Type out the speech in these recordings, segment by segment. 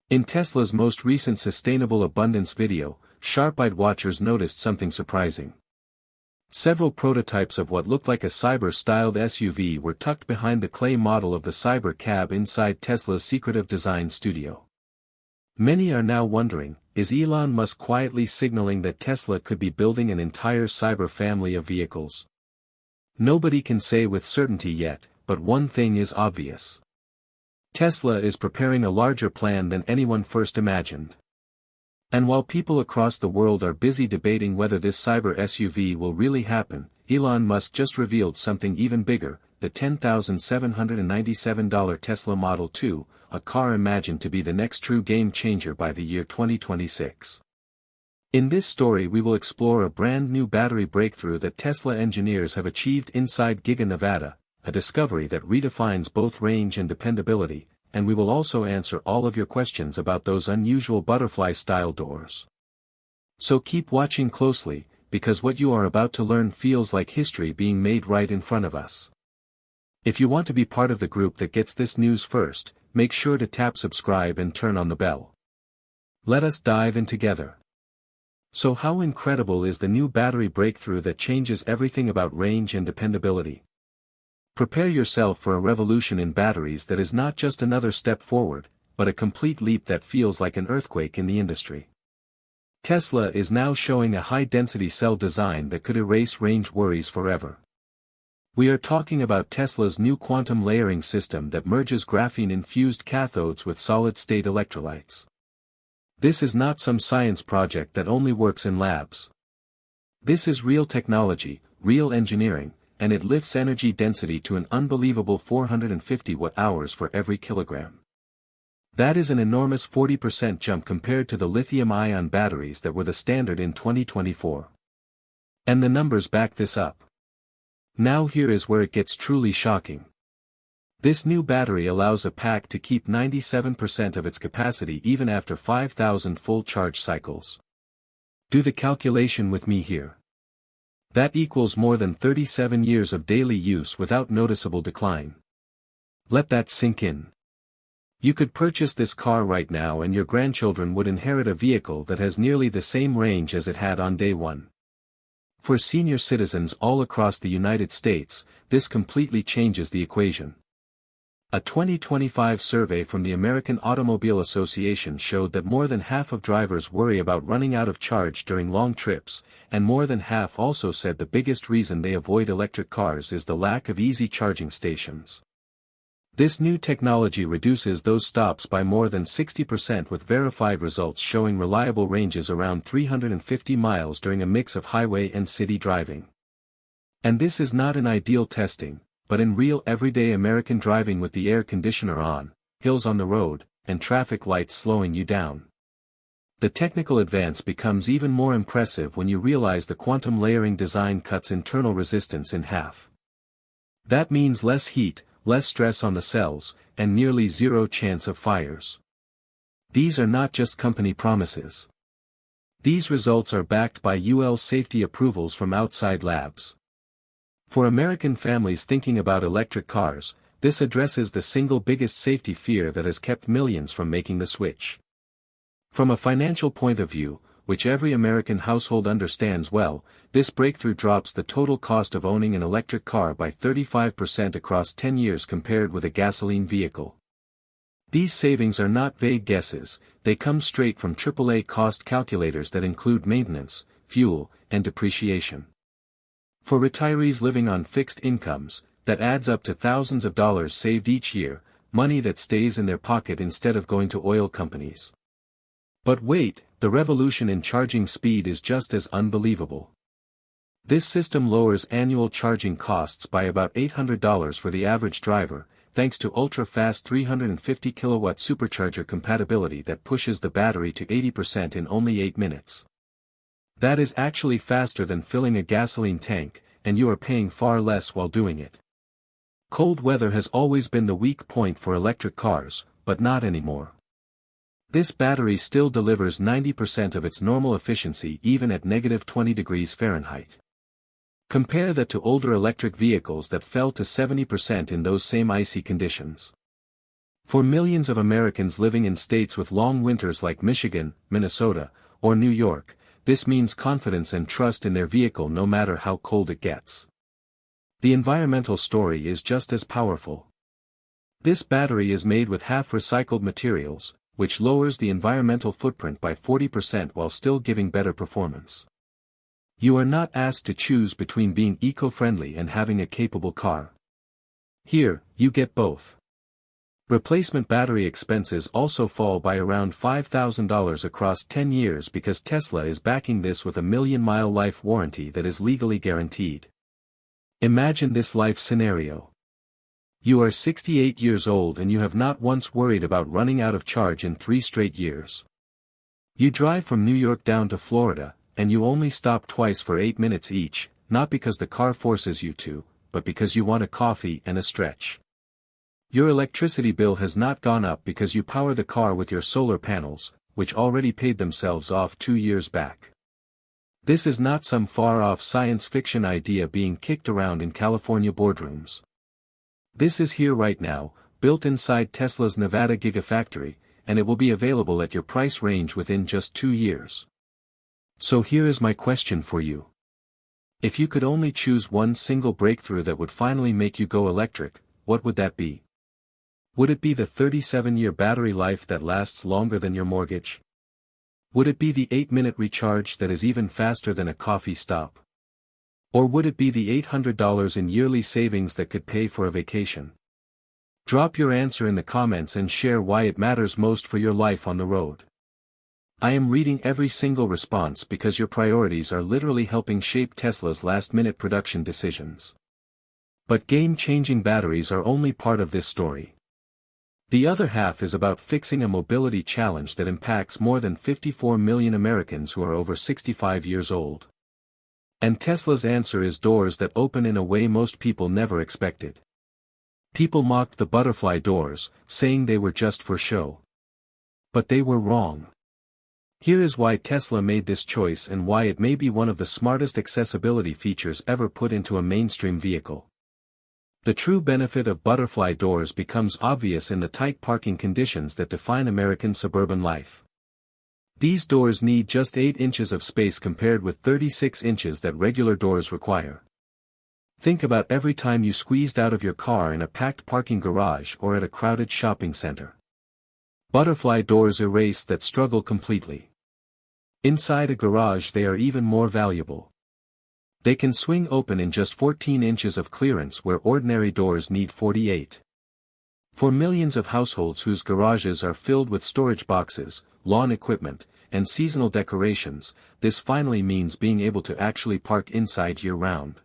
In Tesla's most recent Sustainable Abundance video, sharp-eyed watchers noticed something surprising. Several prototypes of what looked like a Cyber-styled SUV were tucked behind the clay model of the Cyber cab inside Tesla's secretive design studio. Many are now wondering, is Elon Musk quietly signaling that Tesla could be building an entire Cyber family of vehicles? Nobody can say with certainty yet, but one thing is obvious. Tesla is preparing a larger plan than anyone first imagined. And while people across the world are busy debating whether this Cyber SUV will really happen, Elon Musk just revealed something even bigger, the $10,797 Tesla Model 2, a car imagined to be the next true game-changer by the year 2026. In this story we will explore a brand new battery breakthrough that Tesla engineers have achieved inside Giga Nevada, a discovery that redefines both range and dependability, and we will also answer all of your questions about those unusual butterfly-style doors. So keep watching closely, because what you are about to learn feels like history being made right in front of us. If you want to be part of the group that gets this news first, make sure to tap subscribe and turn on the bell. Let us dive in together. So how incredible is the new battery breakthrough that changes everything about range and dependability? Prepare yourself for a revolution in batteries that is not just another step forward, but a complete leap that feels like an earthquake in the industry. Tesla is now showing a high-density cell design that could erase range worries forever. We are talking about Tesla's new quantum layering system that merges graphene-infused cathodes with solid-state electrolytes. This is not some science project that only works in labs. This is real technology, real engineering, and it lifts energy density to an unbelievable 450 watt-hours for every kilogram. That is an enormous 40% jump compared to the lithium-ion batteries that were the standard in 2024. And the numbers back this up. Now here is where it gets truly shocking. This new battery allows a pack to keep 97% of its capacity even after 5,000 full charge cycles. Do the calculation with me here. That equals more than 37 years of daily use without noticeable decline. Let that sink in. You could purchase this car right now and your grandchildren would inherit a vehicle that has nearly the same range as it had on day one. For senior citizens all across the United States, this completely changes the equation. A 2025 survey from the American Automobile Association showed that more than half of drivers worry about running out of charge during long trips, and more than half also said the biggest reason they avoid electric cars is the lack of easy charging stations. This new technology reduces those stops by more than 60% with verified results showing reliable ranges around 350 miles during a mix of highway and city driving. And this is not in ideal testing, but in real everyday American driving with the air conditioner on, hills on the road, and traffic lights slowing you down. The technical advance becomes even more impressive when you realize the quantum layering design cuts internal resistance in half. That means less heat, less stress on the cells, and nearly zero chance of fires. These are not just company promises. These results are backed by UL safety approvals from outside labs. For American families thinking about electric cars, this addresses the single biggest safety fear that has kept millions from making the switch. From a financial point of view, which every American household understands well, this breakthrough drops the total cost of owning an electric car by 35% across 10 years compared with a gasoline vehicle. These savings are not vague guesses, they come straight from AAA cost calculators that include maintenance, fuel, and depreciation. For retirees living on fixed incomes, that adds up to thousands of dollars saved each year, money that stays in their pocket instead of going to oil companies. But wait, the revolution in charging speed is just as unbelievable. This system lowers annual charging costs by about $800 for the average driver, thanks to ultra-fast 350 kilowatt supercharger compatibility that pushes the battery to 80% in only 8 minutes. That is actually faster than filling a gasoline tank, and you are paying far less while doing it. Cold weather has always been the weak point for electric cars, but not anymore. This battery still delivers 90% of its normal efficiency even at -20 degrees Fahrenheit. Compare that to older electric vehicles that fell to 70% in those same icy conditions. For millions of Americans living in states with long winters like Michigan, Minnesota, or New York, this means confidence and trust in their vehicle no matter how cold it gets. The environmental story is just as powerful. This battery is made with half recycled materials, which lowers the environmental footprint by 40% while still giving better performance. You are not asked to choose between being eco-friendly and having a capable car. Here, you get both. Replacement battery expenses also fall by around $5,000 across 10 years because Tesla is backing this with a 1,000,000-mile life warranty that is legally guaranteed. Imagine this life scenario. You are 68 years old and you have not once worried about running out of charge in 3 straight years. You drive from New York down to Florida, and you only stop twice for 8 minutes each, not because the car forces you to, but because you want a coffee and a stretch. Your electricity bill has not gone up because you power the car with your solar panels, which already paid themselves off 2 years back. This is not some far-off science fiction idea being kicked around in California boardrooms. This is here right now, built inside Tesla's Nevada Gigafactory, and it will be available at your price range within just 2 years. So here is my question for you. If you could only choose one single breakthrough that would finally make you go electric, what would that be? Would it be the 37-year battery life that lasts longer than your mortgage? Would it be the 8-minute recharge that is even faster than a coffee stop? Or would it be the $800 in yearly savings that could pay for a vacation? Drop your answer in the comments and share why it matters most for your life on the road. I am reading every single response because your priorities are literally helping shape Tesla's last-minute production decisions. But game-changing batteries are only part of this story. The other half is about fixing a mobility challenge that impacts more than 54 million Americans who are over 65 years old. And Tesla's answer is doors that open in a way most people never expected. People mocked the butterfly doors, saying they were just for show. But they were wrong. Here is why Tesla made this choice and why it may be one of the smartest accessibility features ever put into a mainstream vehicle. The true benefit of butterfly doors becomes obvious in the tight parking conditions that define American suburban life. These doors need just 8 inches of space compared with 36 inches that regular doors require. Think about every time you squeezed out of your car in a packed parking garage or at a crowded shopping center. Butterfly doors erase that struggle completely. Inside a garage they are even more valuable. They can swing open in just 14 inches of clearance where ordinary doors need 48. For millions of households whose garages are filled with storage boxes, lawn equipment, and seasonal decorations, this finally means being able to actually park inside year-round.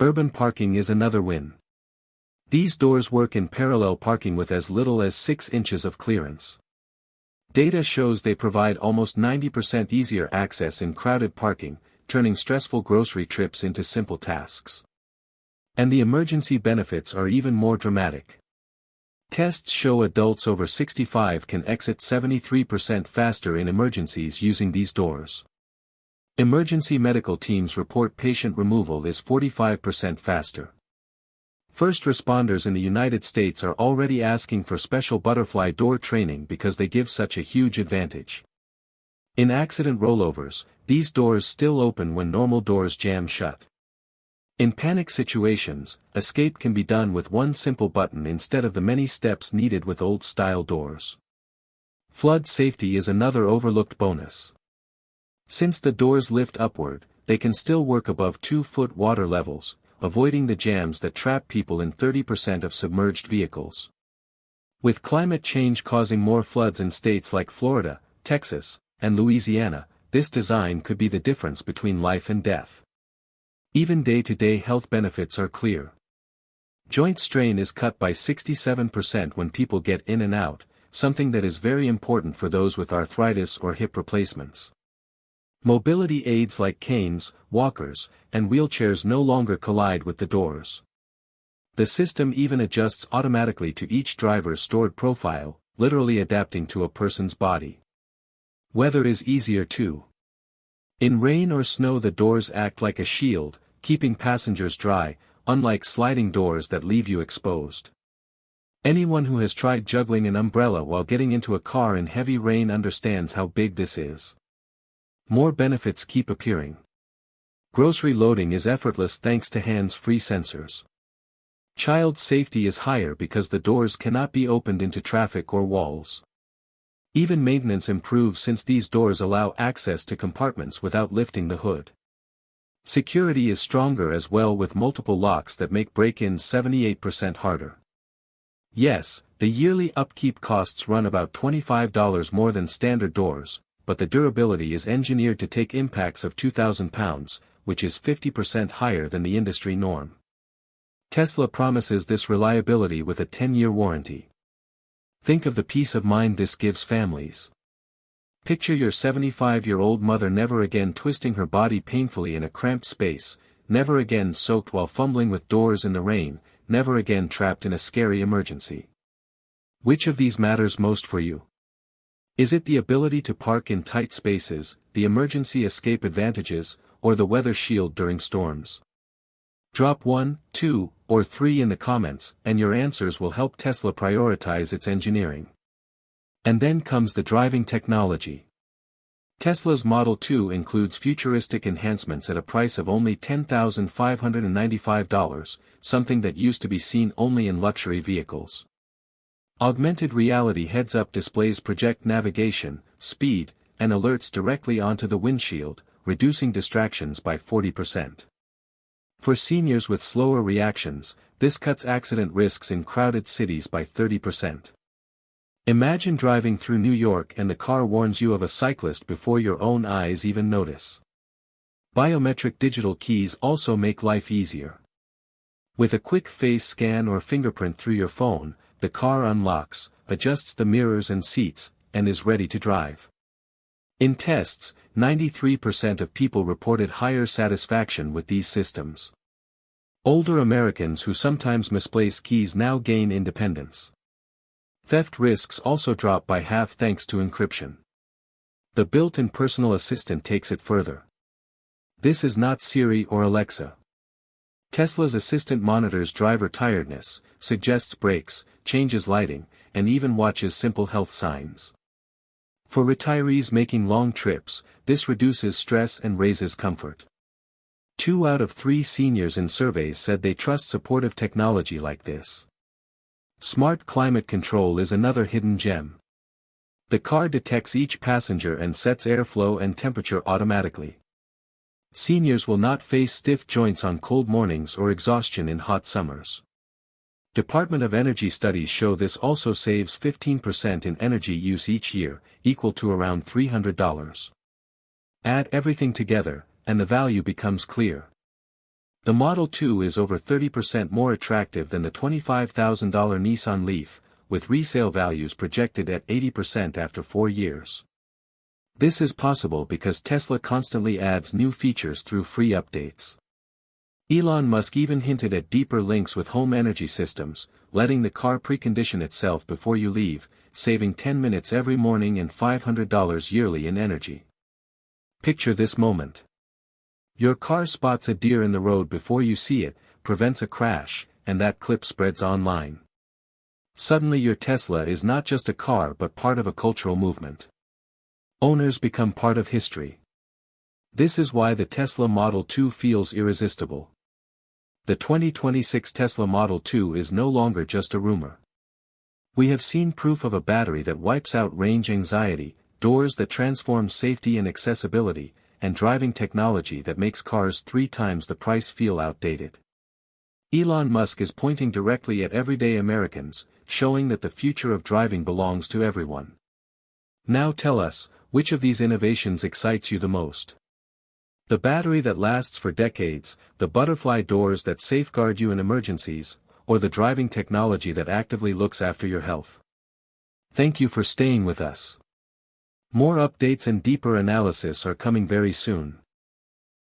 Urban parking is another win. These doors work in parallel parking with as little as 6 inches of clearance. Data shows they provide almost 90% easier access in crowded parking, turning stressful grocery trips into simple tasks. And the emergency benefits are even more dramatic. Tests show adults over 65 can exit 73% faster in emergencies using these doors. Emergency medical teams report patient removal is 45% faster. First responders in the United States are already asking for special butterfly door training because they give such a huge advantage. In accident rollovers, these doors still open when normal doors jam shut. In panic situations, escape can be done with one simple button instead of the many steps needed with old-style doors. Flood safety is another overlooked bonus. Since the doors lift upward, they can still work above 2-foot water levels, avoiding the jams that trap people in 30% of submerged vehicles. With climate change causing more floods in states like Florida, Texas, and Louisiana, this design could be the difference between life and death. Even day-to-day health benefits are clear. Joint strain is cut by 67% when people get in and out, something that is very important for those with arthritis or hip replacements. Mobility aids like canes, walkers, and wheelchairs no longer collide with the doors. The system even adjusts automatically to each driver's stored profile, literally adapting to a person's body. Weather is easier too. In rain or snow the doors act like a shield, keeping passengers dry, unlike sliding doors that leave you exposed. Anyone who has tried juggling an umbrella while getting into a car in heavy rain understands how big this is. More benefits keep appearing. Grocery loading is effortless thanks to hands-free sensors. Child safety is higher because the doors cannot be opened into traffic or walls. Even maintenance improves since these doors allow access to compartments without lifting the hood. Security is stronger as well with multiple locks that make break-ins 78% harder. Yes, the yearly upkeep costs run about $25 more than standard doors, but the durability is engineered to take impacts of 2,000 pounds, which is 50% higher than the industry norm. Tesla promises this reliability with a 10-year warranty. Think of the peace of mind this gives families. Picture your 75-year-old mother never again twisting her body painfully in a cramped space, never again soaked while fumbling with doors in the rain, never again trapped in a scary emergency. Which of these matters most for you? Is it the ability to park in tight spaces, the emergency escape advantages, or the weather shield during storms? Drop 1, 2, or 3 in the comments, and your answers will help Tesla prioritize its engineering. And then comes the driving technology. Tesla's Model 2 includes futuristic enhancements at a price of only $10,595, something that used to be seen only in luxury vehicles. Augmented reality heads-up displays project navigation, speed, and alerts directly onto the windshield, reducing distractions by 40%. For seniors with slower reactions, this cuts accident risks in crowded cities by 30%. Imagine driving through New York and the car warns you of a cyclist before your own eyes even notice. Biometric digital keys also make life easier. With a quick face scan or fingerprint through your phone, the car unlocks, adjusts the mirrors and seats, and is ready to drive. In tests, 93% of people reported higher satisfaction with these systems. Older Americans who sometimes misplace keys now gain independence. Theft risks also drop by half thanks to encryption. The built-in personal assistant takes it further. This is not Siri or Alexa. Tesla's assistant monitors driver tiredness, suggests brakes, changes lighting, and even watches simple health signs. For retirees making long trips, this reduces stress and raises comfort. 2 out of 3 seniors in surveys said they trust supportive technology like this. Smart climate control is another hidden gem. The car detects each passenger and sets airflow and temperature automatically. Seniors will not face stiff joints on cold mornings or exhaustion in hot summers. Department of Energy studies show this also saves 15% in energy use each year, equal to around $300. Add everything together, and the value becomes clear. The Model 2 is over 30% more attractive than the $25,000 Nissan Leaf, with resale values projected at 80% after 4 years. This is possible because Tesla constantly adds new features through free updates. Elon Musk even hinted at deeper links with home energy systems, letting the car precondition itself before you leave, saving 10 minutes every morning and $500 yearly in energy. Picture this moment. Your car spots a deer in the road before you see it, prevents a crash, and that clip spreads online. Suddenly your Tesla is not just a car but part of a cultural movement. Owners become part of history. This is why the Tesla Model 2 feels irresistible. The 2026 Tesla Model 2 is no longer just a rumor. We have seen proof of a battery that wipes out range anxiety, doors that transform safety and accessibility, and driving technology that makes cars 3 times the price feel outdated. Elon Musk is pointing directly at everyday Americans, showing that the future of driving belongs to everyone. Now tell us, which of these innovations excites you the most? The battery that lasts for decades, the butterfly doors that safeguard you in emergencies, or the driving technology that actively looks after your health? Thank you for staying with us. More updates and deeper analysis are coming very soon.